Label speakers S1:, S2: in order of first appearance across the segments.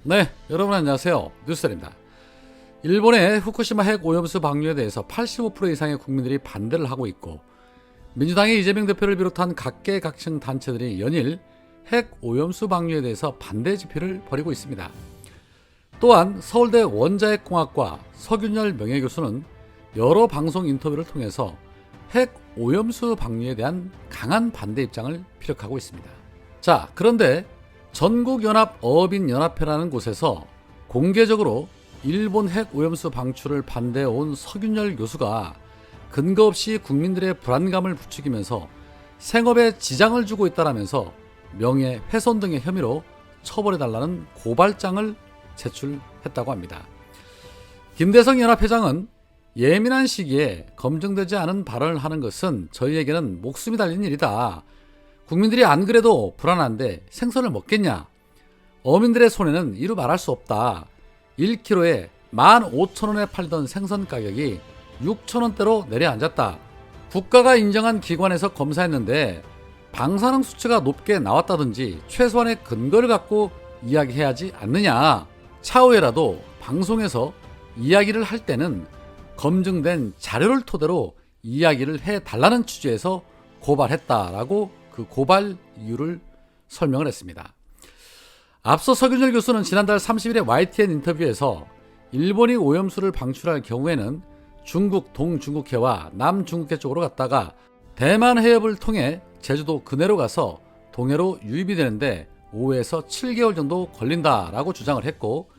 S1: 네, 여러분 안녕하세요. 뉴스입니다. 일본의 후쿠시마 핵 오염수 방류에 대해서 85% 이상의 국민들이 반대를 하고 있고, 민주당의 이재명 대표를 비롯한 각계각층 단체들이 연일 핵 오염수 방류에 대해서 반대 집회를 벌이고 있습니다. 또한 서울대 원자핵공학과 서균열 명예교수는 여러 방송 인터뷰를 통해서 핵 오염수 방류에 대한 강한 반대 입장을 피력하고 있습니다. 자, 그런데 전국연합어업인연합회라는 곳에서 공개적으로 일본 핵 오염수 방출을 반대해온 서균열 교수가 근거 없이 국민들의 불안감을 부추기면서 생업에 지장을 주고 있다라면서 명예훼손 등의 혐의로 처벌해달라는 고발장을 제출했다고 합니다. 김대성 연합회장은 예민한 시기에 검증되지 않은 발언을 하는 것은 저희에게는 목숨이 달린 일이다. 국민들이 안 그래도 불안한데 생선을 먹겠냐? 어민들의 손해는 이루 말할 수 없다. 1kg에 15,000원에 팔던 생선 가격이 6,000원대로 내려앉았다. 국가가 인정한 기관에서 검사했는데 방사능 수치가 높게 나왔다든지 최소한의 근거를 갖고 이야기해야지 않느냐. 차후에라도 방송에서 이야기를 할 때는 검증된 자료를 토대로 이야기를 해달라는 취지에서 고발했다라고 그 고발 이유를 설명을 했습니다. 앞서 서균열 교수는 지난달 30일에 YTN 인터뷰에서 일본이 오염수를 방출할 경우에는 중국 동중국해와 남중국해 쪽으로 갔다가 대만 해협을 통해 제주도 근해로 가서 동해로 유입이 되는데 5에서 7개월 정도 걸린다라고 주장을 했고,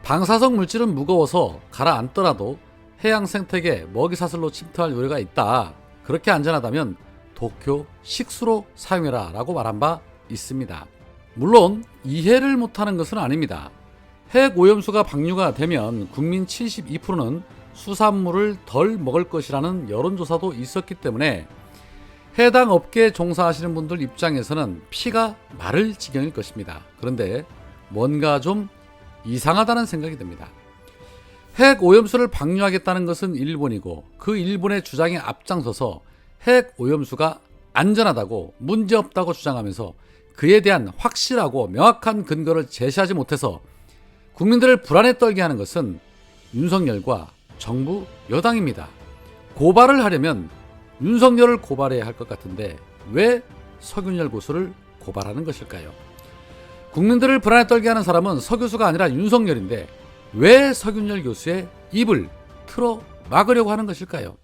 S1: 방사성 물질은 무거워서 가라앉더라도 해양 생태계 먹이사슬로 침투할 우려가 있다. 그렇게 안전하다면 도쿄 식수로 사용해라 라고 말한 바 있습니다. 물론 이해를 못하는 것은 아닙니다. 핵 오염수가 방류가 되면 국민 72%는 수산물을 덜 먹을 것이라는 여론조사도 있었기 때문에 해당 업계에 종사하시는 분들 입장에서는 피가 마를 지경일 것입니다. 그런데 뭔가 좀 이상하다는 생각이 듭니다. 핵 오염수를 방류하겠다는 것은 일본이고, 그 일본의 주장에 앞장서서 핵 오염수가 안전하다고 문제없다고 주장하면서 그에 대한 확실하고 명확한 근거를 제시하지 못해서 국민들을 불안에 떨게 하는 것은 윤석열과 정부 여당입니다. 고발을 하려면 윤석열을 고발해야 할 것 같은데 왜 서균열 교수를 고발하는 것일까요? 국민들을 불안에 떨게 하는 사람은 서 교수가 아니라 윤석열인데 왜 서균열 교수의 입을 틀어 막으려고 하는 것일까요?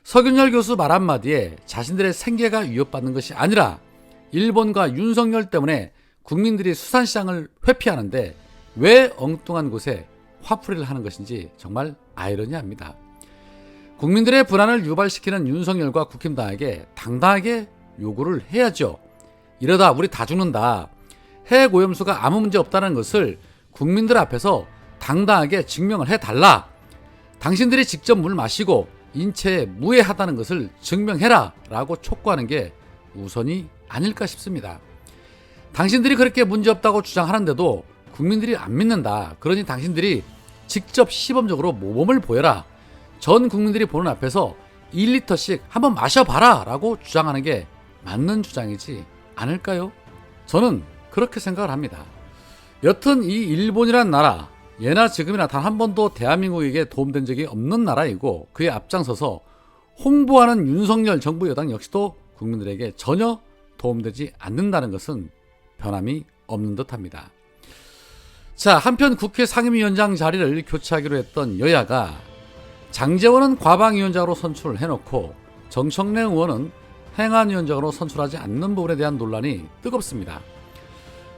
S1: 서균열 교수 말 한마디에 자신들의 생계가 위협받는 것이 아니라 일본과 윤석열 때문에 국민들이 수산시장을 회피하는데 왜 엉뚱한 곳에 화풀이를 하는 것인지 정말 아이러니합니다. 국민들의 불안을 유발시키는 윤석열과 국힘당에게 당당하게 요구를 해야죠. 이러다 우리 다 죽는다. 핵 오염수가 아무 문제 없다는 것을 국민들 앞에서 당당하게 증명을 해달라. 당신들이 직접 물 마시고 인체에 무해하다는 것을 증명해라 라고 촉구하는 게 우선이 아닐까 싶습니다. 당신들이 그렇게 문제없다고 주장하는데도 국민들이 안 믿는다. 그러니 당신들이 직접 시범적으로 모범을 보여라. 전 국민들이 보는 앞에서 1리터씩 한번 마셔봐라 라고 주장하는 게 맞는 주장이지 않을까요? 저는 그렇게 생각을 합니다. 여튼 이 일본이란 나라, 예나 지금이나 단 한 번도 대한민국에게 도움된 적이 없는 나라이고, 그에 앞장서서 홍보하는 윤석열 정부 여당 역시도 국민들에게 전혀 도움되지 않는다는 것은 변함이 없는 듯합니다. 자, 한편 국회 상임위원장 자리를 교체하기로 했던 여야가 장제원은 과방위원장으로 선출을 해놓고 정청래 의원은 행안위원장으로 선출하지 않는 부분에 대한 논란이 뜨겁습니다.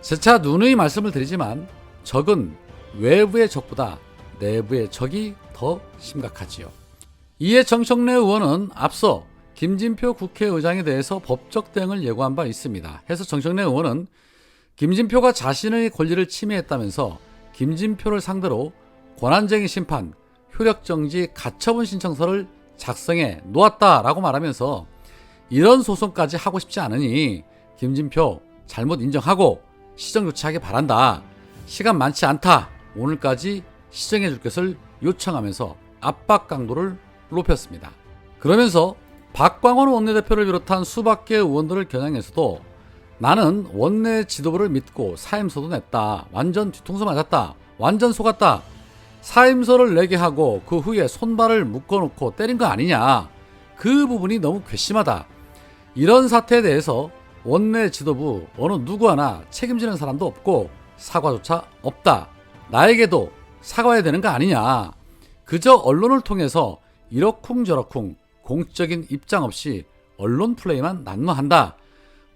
S1: 재차 누누이 말씀을 드리지만 적은 외부의 적보다 내부의 적이 더 심각하지요. 이에 정청래 의원은 앞서 김진표 국회의장에 대해서 법적 대응을 예고한 바 있습니다. 해서 정청래 의원은 김진표가 자신의 권리를 침해했다면서 김진표를 상대로 권한쟁의 심판, 효력정지, 가처분 신청서를 작성해 놓았다라고 말하면서 이런 소송까지 하고 싶지 않으니 김진표 잘못 인정하고 시정 조치하기 바란다. 시간 많지 않다. 오늘까지 시정해 줄 것을 요청하면서 압박 강도를 높였습니다. 그러면서 박광원 원내대표를 비롯한 수백 개 의원들을 겨냥해서도 나는 원내 지도부를 믿고 사임서도 냈다. 완전 뒤통수 맞았다. 완전 속았다. 사임서를 내게 하고 그 후에 손발을 묶어놓고 때린 거 아니냐. 그 부분이 너무 괘씸하다. 이런 사태에 대해서 원내 지도부 어느 누구 하나 책임지는 사람도 없고 사과조차 없다. 나에게도 사과해야 되는 거 아니냐. 그저 언론을 통해서 이러쿵저러쿵 공적인 입장 없이 언론 플레이만 난무한다.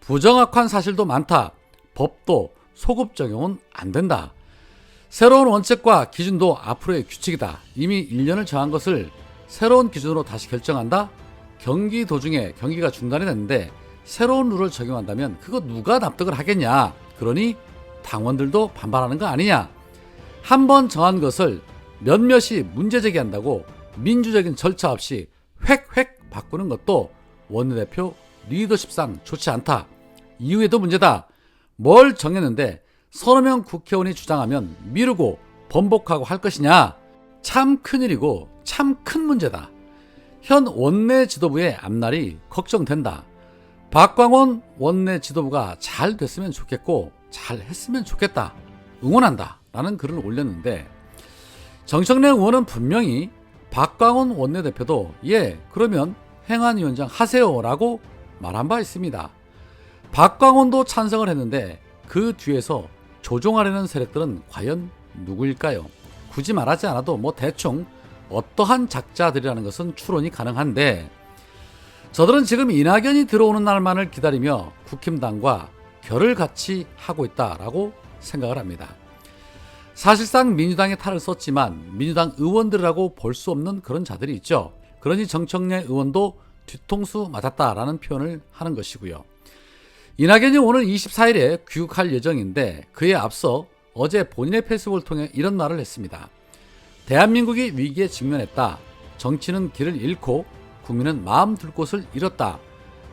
S1: 부정확한 사실도 많다. 법도 소급 적용은 안 된다. 새로운 원칙과 기준도 앞으로의 규칙이다. 이미 1년을 정한 것을 새로운 기준으로 다시 결정한다? 경기 도중에 경기가 중단이 됐는데 새로운 룰을 적용한다면 그거 누가 납득을 하겠냐. 그러니 당원들도 반발하는 거 아니냐. 한번 정한 것을 몇몇이 문제 제기한다고 민주적인 절차 없이 획획 바꾸는 것도 원내대표 리더십상 좋지 않다. 이후에도 문제다. 뭘 정했는데 서너 명 국회의원이 주장하면 미루고 번복하고 할 것이냐. 참 큰일이고 참 큰 문제다. 현 원내 지도부의 앞날이 걱정된다. 박광원 원내 지도부가 잘 됐으면 좋겠고 잘 했으면 좋겠다. 응원한다. 라는 글을 올렸는데 정청래 의원은 분명히 박광원 원내대표도 예 그러면 행안위원장 하세요 라고 말한 바 있습니다. 박광원도 찬성을 했는데 그 뒤에서 조종하려는 세력들은 과연 누구일까요? 굳이 말하지 않아도 뭐 대충 어떠한 작자들이라는 것은 추론이 가능한데 저들은 지금 이낙연이 들어오는 날만을 기다리며 국힘당과 결을 같이 하고 있다라고 생각을 합니다. 사실상 민주당의 탈을 썼지만 민주당 의원들이라고 볼 수 없는 그런 자들이 있죠. 그러니 정청래 의원도 뒤통수 맞았다라는 표현을 하는 것이고요. 이낙연이 오늘 24일에 귀국할 예정인데 그에 앞서 어제 본인의 페이스북을 통해 이런 말을 했습니다. 대한민국이 위기에 직면했다. 정치는 길을 잃고 국민은 마음 둘 곳을 잃었다.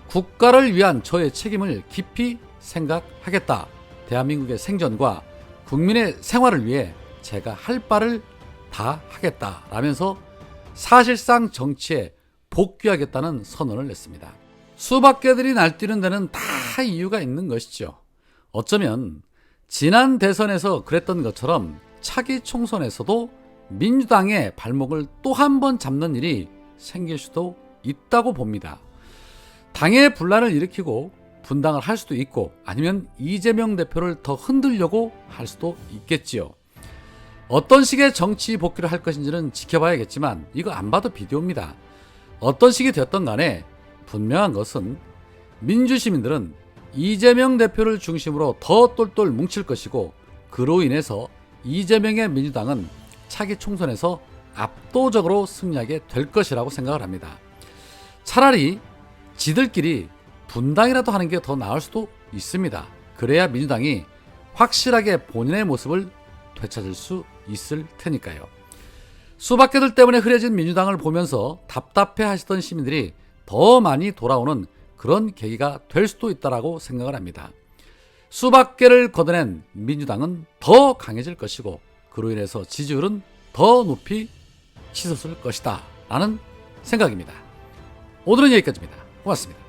S1: 국가를 위한 저의 책임을 깊이 생각하겠다. 대한민국의 생존과 국민의 생활을 위해 제가 할 바를 다 하겠다 라면서 사실상 정치에 복귀하겠다는 선언을 냈습니다. 수박개들이 날뛰는 데는 다 이유가 있는 것이죠. 어쩌면 지난 대선에서 그랬던 것처럼 차기 총선에서도 민주당의 발목을 또 한 번 잡는 일이 생길 수도 있다고 봅니다. 당의 분란을 일으키고 분당을 할 수도 있고 아니면 이재명 대표를 더 흔들려고 할 수도 있겠지요. 어떤 식의 정치 복귀를 할 것인지는 지켜봐야겠지만 이거 안 봐도 비디오입니다. 어떤 식이 되었던 간에 분명한 것은 민주시민들은 이재명 대표를 중심으로 더 똘똘 뭉칠 것이고 그로 인해서 이재명의 민주당은 차기 총선에서 압도적으로 승리하게 될 것이라고 생각을 합니다. 차라리 지들끼리 분당이라도 하는 게 더 나을 수도 있습니다. 그래야 민주당이 확실하게 본인의 모습을 되찾을 수 있을 테니까요. 수박개들 때문에 흐려진 민주당을 보면서 답답해 하시던 시민들이 더 많이 돌아오는 그런 계기가 될 수도 있다고 생각을 합니다. 수박개를 걷어낸 민주당은 더 강해질 것이고 그로 인해서 지지율은 더 높이 치솟을 것이다 라는 생각입니다. 오늘은 여기까지입니다. 고맙습니다.